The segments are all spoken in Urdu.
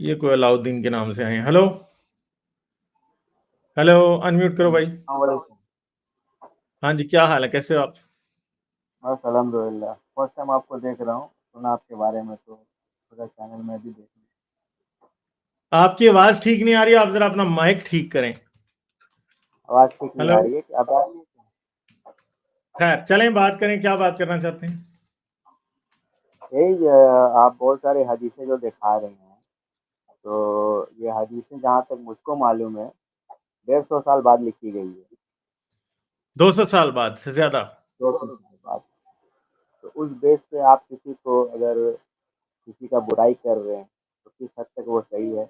یہ کوئی علاؤدین کے نام سے آئے ہیں. ہلو ہلو انمیوٹ کرو بھائی. السلام علیکم. ہاں جی، کیا حال ہے، کیسے ہو آپ؟ بس الحمد للہ. فرسٹ ٹائم آپ کو دیکھ رہا ہوں، سنا آپ کے بارے میں تو پورا چینل میں بھی دیکھ لوں. آپ کی آواز ٹھیک نہیں آ رہی ہے، آپ ذرا اپنا مائک ٹھیک کریں. آواز ٹھیک نہیں ہلو، آ رہی ہے کہ اب آ رہی ہے؟ خیر چلیں بات کریں، کیا بات کرنا چاہتے ہیں؟ یہی آپ بہت سارے حدیثیں جو دکھا رہے ہیں، تو یہ حدیثیں جہاں تک مجھ کو معلوم ہے 150 سال بعد لکھی گئی ہے. 200 سال بعد سے زیادہ؟ 200 سال بعد. تو اس بیس پہ آپ کسی کو اگر کسی کا برائی کر رہے ہیں تو کس حد تک وہ صحیح ہے؟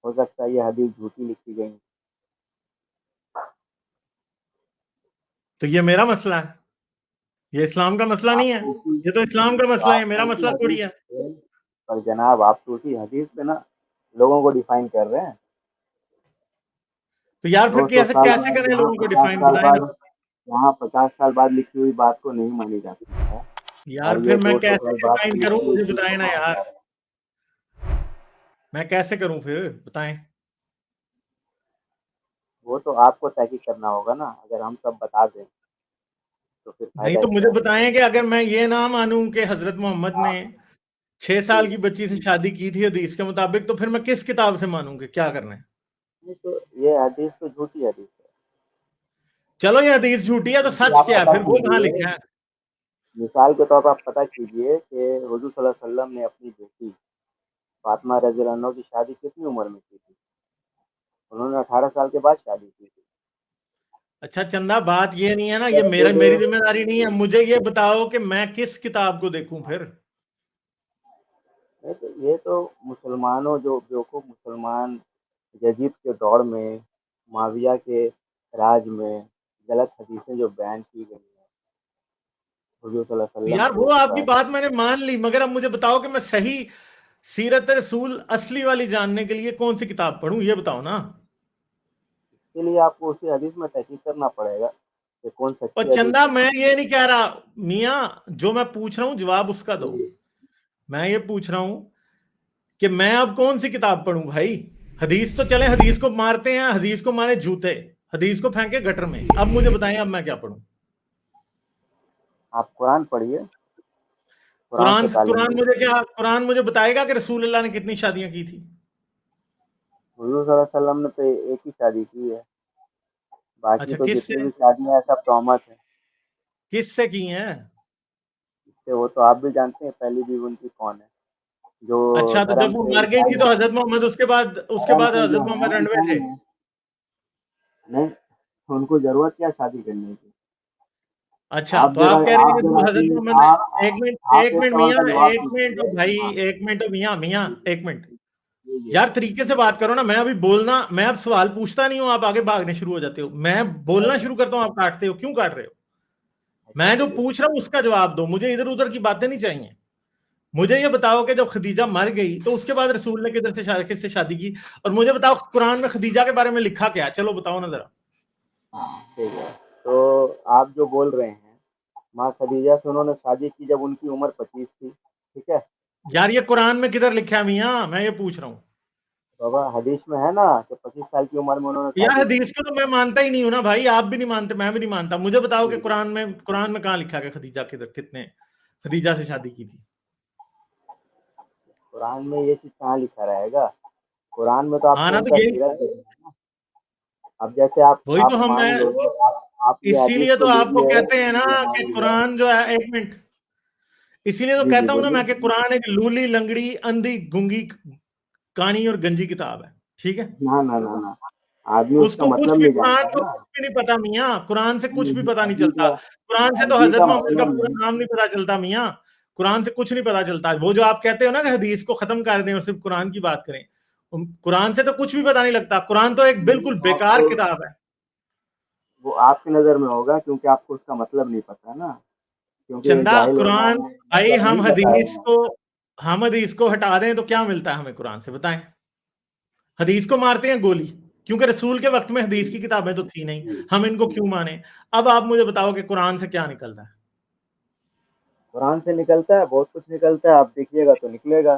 ہو سکتا ہے یہ حدیث جھوٹی لکھی گئی. تو یہ میرا مسئلہ ہے، یہ اسلام کا مسئلہ نہیں ہے. یہ تو اسلام کا تو مسئلہ ہے، آپ میرا تو اسی مسئلہ تھوڑی ہے. حدیث پر جناب آپ تو اسی حدیث پہ نا لوگوں کو ڈیفائن کر رہے ہیں. تو یار پھر 200 سال کیسے بعد کریں جہاں لوگوں کو 50 ڈیفائن، سال بتائیں نا. بعد جہاں 50 سال بعد لکھی ہوئی بات کو نہیں مانی جاتی ہے، یار اور پھر یہ میں 200 کیسے سال بعد ڈیفائن کروں، لکھی ہوئی مجھے چیز بتائیں کو نا مانا یار. جا رہا ہے. میں کیسے کروں پھر، بتائیں. وہ تو آپ کو تحقیق کرنا ہوگا نا. اگر ہم سب بتا دیں تو پھر نہیں فائدہ تو کیا مجھے ہے؟ بتائیں کہ اگر میں یہ نہ مانوں کہ حضرت محمد نے 6 سال کی بچی سے شادی کی تھی حدیث کے مطابق، تو پھر میں کس کتاب سے مانوں کہ کیا کرنا ہے؟ نہیں تو یہ حدیث تو جھوٹی حدیث ہے. چلو یہ حدیث جھوٹی ہے تو کیونکہ سچ آپ کیا ہے پتہ پھر، وہ کہاں کیجئے، لکھا ہے؟ مثال کے طور پر آپ پتہ کیجئے کہ حضور صلی اللہ علیہ وسلم نے اپنی بیٹی فاطمہ رضی اللہ عنہ کی شادی کتنی عمر میں کی تھی؟ انہوں نے 18 سال کے بعد شادی کی تھی. اچھا چندہ، بات یہ نہیں ہے نا، یہ میری ذمہ داری نہیں ہے. مجھے یہ بتاؤ کہ میں کس کتاب کو دیکھوں پھر. یہ تو مسلمانوں جو بیوقوف مسلمان یزید کے دور میں معاویہ کے راج میں غلط حدیثیں جو بیان کی گئی ہیں حضور صلی اللہ علیہ وسلم یار کے وہ آپ کی اوپر. بات میں نے مان لی، مگر اب مجھے بتاؤ کہ میں صحیح سیرت رسول اصلی والی جاننے کے لیے کون سی کتاب پڑھوں، یہ بتاؤ نا. اس کے لیے آپ کو اسی حدیث میں تحقیق کرنا پڑے گا کہ کون اور سچی حدیث چندہ ہے. میں یہ نہیں کہہ رہا میاں، جو میں پوچھ رہا ہوں جواب اس کا دو. میں یہ پوچھ رہا ہوں کہ میں اب کون سی کتاب پڑھوں بھائی. حدیث تو چلے، حدیث کو مارتے ہیں، حدیث کو مارے جوتے، حدیث کو پھینکے گٹر میں. اب مجھے بتائیں اب میں کیا پڑھوں. آپ قرآن پڑھیے، قرآن سے تعلیم لیجیے. قرآن مجھے بتائے گا کہ رسول اللہ نے کتنی شادیاں کی تھی؟ حضور صلی اللہ علیہ وسلم نے تو ایک ہی شادی کی ہے، باقی اچھا تو کس جتنی سے، بھی شادیاں ہیں سب تہمت ہیں. کس سے کی ہیں؟ اس سے وہ تو آپ بھی جانتے ہیں پہلی بیوی ان کی کون ہے. جو اچھا تو دھرم جب وہ سے مر گئی تھی عیسائی تو ہیں، حضرت محمد اس کے بعد دھرم سے جو حضرت محمد ہیں رنڈوے عیسائی تھے. ہیں. نہیں، ان کو ضرورت کیا شادی کرنے کی؟ اچھا آپ تو ذرا آپ کہہ رہے آپ ہیں کہ ذرا حضرت ایک محمد نے، آپ آپ ایک سوال کا جواب دیجیے. ہاں ایک منٹ میاں ایک منٹ. جی یار طریقے سے بات کرو نا. میں ابھی بولنا، میں اب سوال پوچھتا نہیں ہوں، آپ آگے بھاگنے شروع ہو جاتے ہو. میں بولنا شروع کرتا ہوں، آپ کاٹتے ہو، کیوں کاٹ رہے ہو؟ اچھا میں جو چلیے. پوچھ رہا ہوں اس کا جواب دو، مجھے ادھر ادھر کی باتیں نہیں چاہیے. مجھے یہ بتاؤ کہ جب خدیجہ مر گئی تو اس کے بعد رسول نے کس سے شادی کی؟ اور مجھے بتاؤ قرآن میں خدیجہ کے بارے میں لکھا کیا؟ چلو بتاؤ نا ذرا. ٹھیک ہے، تو آپ جو بول رہے ہیں ماں خدیجہ سے انہوں نے شادی کی جب ان کی عمر 25 تھی، ٹھیک ہے. یار یہ قرآن میں کدھر لکھا ہے میاں، میں یہ پوچھ رہا ہوں. بابا حدیث میں ہے نا کہ 25 سال کی عمر میں انہوں نے یار شادی کی. حدیث کو تو میں مانتا ہی نہیں ہوں نا بھائی، آپ بھی نہیں مانتے، میں بھی نہیں مانتا. مجھے بتاؤ کہ قرآن میں کہاں لکھا کہ خدیجہ سے شادی کی تھی؟ قرآن میں یہ چیز کہاں لکھا رہے گا؟ قرآن میں تو آپ ہاں کو نا ان تو کا یہی سیرت دیکھنا ہے نا. اب جیسے وہی آپ تو ہم مان میں لو، آپ یہ اسی حدیث لیے کو تو آپ کو لیجیے کہتے ہیں نا یہ کہ مان لیا. قرآن جو ہے، ایک منٹ، اسی لیے تو جی جی کہتا ہوں نا بولیے. میں کہ قرآن ایک لولی لنگڑی اندھی گنگی کانی اور گنجی کتاب ہے. ٹھیک ہے، نہ آدمی اس اس کا کو کچھ مطلب بھی، نہیں قرآن جانتا کو نا. کچھ بھی نہیں پتا میاں. قرآن سے کچھ بھی پتا نہیں عربی چلتا. کا قرآن سے تو عربی حضرت کا محمد کا مطلب پورا نام نہیں پتا چلتا میاں. قرآن سے کچھ نہیں پتا چلتا. وہ جو آپ کہتے ہو نا کہ حدیث کو ختم کر دیں اور صرف قرآن کی بات کریں، قرآن سے تو کچھ بھی پتا نہیں لگتا. قرآن تو ایک بالکل آپ بیکار کو کتاب ہے. وہ آپ کی نظر میں ہوگا کیونکہ آپ کو اس کا مطلب نہیں پتا نا، کیونکہ یہ چندہ جاہل قرآن، علماء ہیں، بھائی مطلب نہیں بتائے ہیں. ہم حدیث کو ہٹا دیں تو کیا ملتا ہے ہمیں قرآن سے، بتائیں. حدیث کو مارتے ہیں گولی، کیونکہ رسول کے وقت میں حدیث کی کتابیں تو تھی نہیں، ہم ان کو کیوں مانیں؟ اب آپ مجھے بتاؤ کہ قرآن سے کیا نکلتا ہے؟ قرآن سے نکلتا ہے بہت کچھ نکلتا ہے، آپ دیکھیے گا تو نکلے گا.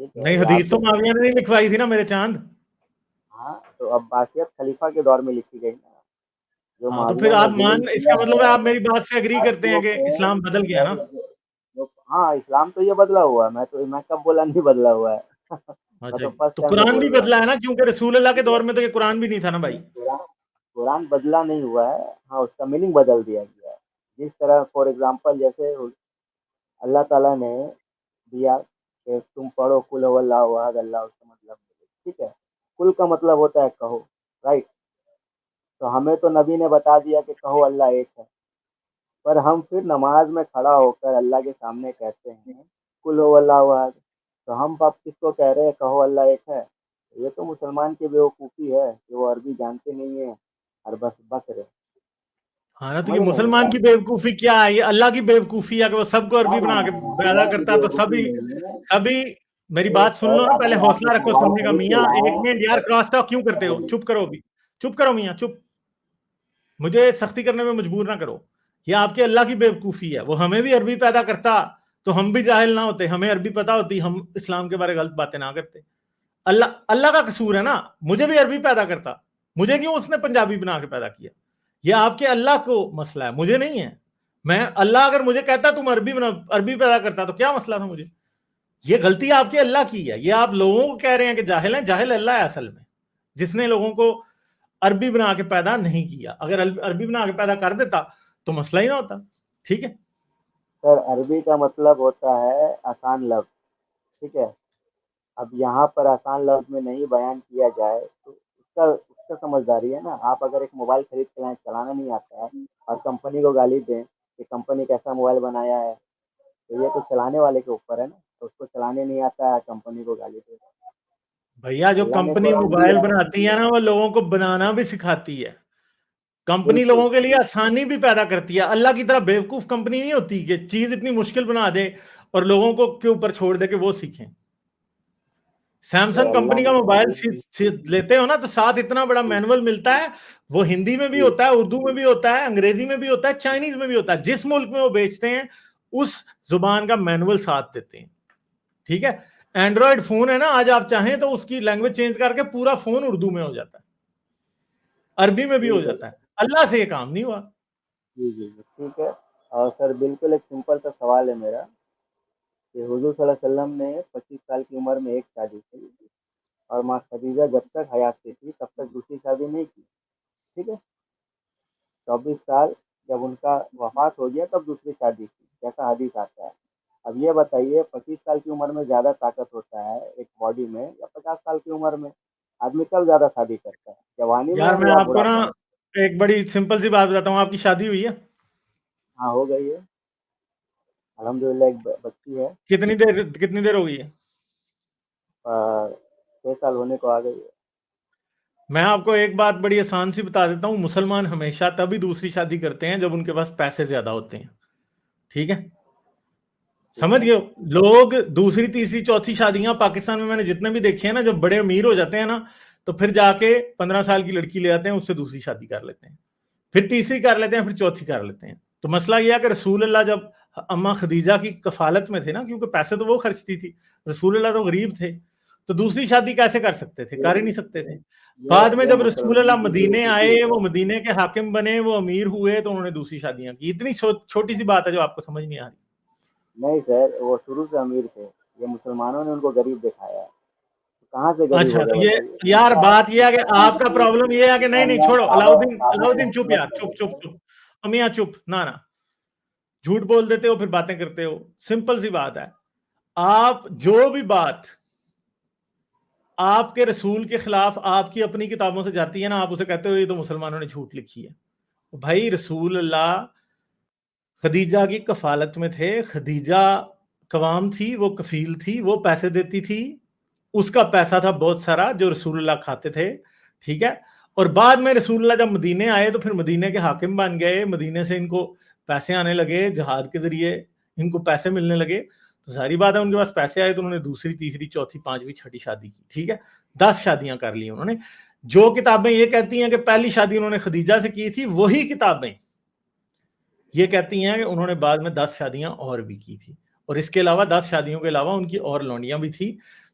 ٹھیک ہے، نہیں یہ حدیث آپ تو جب معاویہ نے نہیں لکھوائی تھی نا میرے چاند. ہاں تو عباسیت خلیفہ کے دور میں لکھی گئی نا، جو ہاں تو پھر معاویہ نے آپ ظلم مان، اس کیا کا مطلب ہے ہے آپ میری بات سے اگری ہر کرتے ہیں وہ کہ اسلام بدل گیا نا. ہاں اسلام تو یہ بدلا ہوا ہے، میں کب بولا نہیں بدلا ہوا ہے میں اچھا تو فرسٹ تو ٹائم سے قرآن بول بھی رہا ہوں. بدلا ہے نا، کیونکہ رسول اللہ کے ٹھیک دور ہے، میں تو یہ قرآن بھی نہیں تھا نا بھائی. قرآن بدلا نہیں ہوا ہے، ہاں اس کا میننگ بدل دیا گیا ہے. جس طرح فار ایگزامپل جیسے اللہ تعالیٰ نے دیا کہ تم پڑھو کل هو اللہ احد اللہ، اس کا مطلب ٹھیک ہے، کل کا مطلب ہوتا ہے کہو، رائٹ. تو ہمیں تو نبی نے بتا دیا کہ کہو اللہ ایک ہے، پر ہم پھر نماز میں کھڑا ہو کر اللہ کے سامنے کہتے ہیں کل هو اللہ احد، تو ہم اب کس کو کہہ رہے ہیں کہو اللہ ایک ہے؟ یہ تو مسلمان کی بیوقوفی ہے کہ وہ عربی جانتے نہیں ہیں اور بس رہے. ہاں نا، تو یہ سمجھ رہے ہیں مسلمان میرا؟ کی بیوقوفی کیا ہے؟ یہ اللہ کی بیوقوفی ہے کہ وہ سب کو عربی بنا کے پیدا اللہ کی کرتا ہے. تو بیوقوفی سبھی نہیں ہے. سبھی میری ایک بات سن سر لو نا پہلے، اپنے آپ حوصلہ ایک رکھو موبائل سننے کا. خرید کے میاں ایک لائیں منٹ یار، اور کراس ٹاک کیوں کرتے ہو؟ بولیے. چپ کرو ابھی، چپ کرو میاں، چپ. مجھے سختی کرنے میں مجبور نہ کرو. یہ آپ کے اللہ کی بیوقوفی ہے. وہ ہمیں بھی عربی پیدا کرتا تو ہم بھی جاہل نہ ہوتے، ہمیں عربی پتا ہوتی، ہم اسلام کے بارے غلط باتیں نہ کرتے. اللہ کا قصور ہے نا. مجھے بھی عربی پیدا کرتا، مجھے کیوں اس نے پنجابی بنا کے پیدا کیا؟ یہ آپ کے اللہ کو مسئلہ ہے، مجھے نہیں ہے. میں اللہ اگر مجھے کہتا تم عربی پیدا کرتا تو کیا مسئلہ تھا مجھے؟ یہ غلطی آپ کے اللہ کی ہے. یہ آپ لوگوں کو کہہ رہے ہیں کہ جاہل ہیں. جاہل اللہ ہے اصل میں، جس نے لوگوں کو عربی بنا کے پیدا نہیں کیا. اگر عربی بنا کے پیدا کر دیتا تو مسئلہ ہی نہ ہوتا. ٹھیک ہے. سر عربی کا مطلب ہوتا ہے آسان لفظ، ٹھیک ہے. اب یہاں پر آسان لفظ میں نہیں بیان کیا جائے تو اس کا سمجھداری ہے نا. آپ اگر ایک موبائل خرید کے لائیں، چلانا نہیں آتا ہے اور کمپنی کو گالی دیں کہ کمپنی کیسا موبائل بنایا ہے، تو یہ تو چلانے والے کے اوپر ہے نا. تو اس کو چلانے نہیں آتا ہے، کمپنی کو گالی دے. بھیا جو اللہ نے کمپنی قرآن موبائل دیا بناتی ہے نا، وہ لوگوں کو بنانا بھی سکھاتی ہے. کمپنی بالکل. لوگوں کے لیے آسانی بھی پیدا کرتی ہے. اللہ کی طرح بیوقوف کمپنی نہیں ہوتی کہ چیز اتنی مشکل بنا دے اور لوگوں کو کے اوپر چھوڑ دے کہ وہ سیکھیں. سر سیمسنگ اللہ کمپنی کا نے موبائل لیتے ہو نا تو ساتھ اتنا بڑا مینول ملتا ہے. وہ ہندی میں بھی ہوتا ہے، اردو میں بھی ہوتا ہے، انگریزی میں بھی ہوتا ہے، چائنیز میں بھی ہوتا ہے. جس ملک میں وہ بیچتے ہیں اس زبان کا مینول ساتھ دیتے ہیں. ٹھیک ہے. اینڈرائڈ فون ہے نا، آج آپ چاہیں تو اس کی لینگویج چینج کر کے پورا فون اردو میں ہو جاتا ہے، عربی میں بھی ہو ٹھیک ہے. جاتا ہے. اللہ سے یہ کام نہیں ہوا. جی جی جی ٹھیک ہے. اور سر بالکل ایک سمپل سا سوال ہے میرا کہ حضور صلی اللہ علیہ وسلم نے 25 سال کی عمر میں ایک شادی کی اور ماں خدیجہ جب تک حیات سے تھی تب تک دوسری شادی نہیں کی، ٹھیک ہے. 24 سال جب ان کا وفات ہو گیا تب دوسری شادی کی، جیسا حدیث آتا ہے. اب یہ بتائیے 25 سال کی عمر میں زیادہ طاقت ہوتا ہے ایک باڈی میں یا 50 سال کی عمر میں؟ آدمی کب زیادہ شادی کرتا ہے، جوانی یار میں میں یا آپ کو نا بڑھاپے میں؟ ایک بڑی سمپل سی بات بتاتا ہوں. آپ کی شادی ہوئی ہے؟ ہاں ہو گئی ہے الحمدللہ. ایک بچی ہے. کتنی دیر ہو گئی ہے؟ 6 سال ہونے کو آ گئی ہے. میں آپ کو ایک بات بڑی آسان سی بتا دیتا ہوں. مسلمان ہمیشہ تبھی دوسری شادی کرتے ہیں جب ان کے پاس پیسے زیادہ ہوتے ہیں. ٹھیک ہے. ٹھیک سمجھ ہے. گئے ہو؟ لوگ دوسری تیسری چوتھی شادیاں پاکستان میں میں نے جتنے بھی دیکھے ہیں نا، جب بڑے امیر ہو جاتے ہیں نا تو پھر جا کے 15 سال کی لڑکی لے آتے ہیں، اس سے دوسری شادی کر لیتے ہیں، پھر تیسری کر لیتے ہیں، پھر چوتھی کر لیتے ہیں. تو مسئلہ یہ ہے کہ رسول اللہ جب اماں خدیجہ کی کفالت میں تھے نا، کیونکہ پیسے تو وہ خرچتی تھی، رسول اللہ تو غریب تھے، تو دوسری شادی کیسے کر سکتے تھے؟ کر ہی نہیں سکتے تھے. بعد میں یہ جب رسول اللہ مسلمان کی مدینے بیوقوفی آئے، ہے. وہ مدینے کے حاکم بنے، وہ امیر ہوئے، تو انہوں نے دوسری شادیاں کی. اتنی چھوٹی سی بات ہے جو آپ کو سمجھ نہیں آ رہی. نہیں سر، وہ شروع سے امیر تھے، یہ مسلمانوں نے ان کو غریب دکھایا ہے. کہاں سے غریب اچھا ہو گئے تو یہ بتائیے؟ ان یار کا بات یہ ہے کہ آپ کا خاندان پرابلم یہ ہے کہ نہیں خاندان چھوڑو. صحابہ علاؤدین کی چپ خدمت یار، کر چپ رہے چپ تھے. چپ. امیاں چپ نہ جھوٹ بول دیتے ہو پھر باتیں کرتے ہو. سمپل سی بات ہے. آپ جو بھی بات آپ کے رسول کے خلاف آپ کی اپنی کتابوں سے جاتی ہے نا، آپ اسے کہتے ہو یہ تو مسلمانوں نے جھوٹ لکھی ہے. بھائی رسول اللہ خدیجہ کی کفالت میں تھے. خدیجہ قوام تھی، وہ کفیل تھی، وہ پیسے دیتی تھی. اس کا پیسہ تھا بہت سارا جو رسول اللہ کھاتے تھے. ٹھیک ہے. اور بعد میں رسول اللہ جب مدینے آئے تو پھر مدینے کے حاکم بن گئے. مدینے سے ان کو پیسے آنے لگے، جہاد کے ذریعے ان کو پیسے ملنے لگے. تو ساری بات ہے ان کے پاس پیسے آئے تو انہوں نے دوسری تیسری چوتھی پانچویں چھٹی شادی کی. ٹھیک ہے. 10 شادیاں کر لی انہوں نے. جو کتابیں یہ کہتی ہیں کہ پہلی شادی انہوں نے خدیجہ سے کی تھی، وہی کتابیں یہ کہتی ہیں کہ انہوں نے بعد میں 10 شادیاں اور بھی کی تھی. اور اس کے علاوہ 10 شادیوں کے علاوہ ان کی اور لونڈیاں بھی تھی.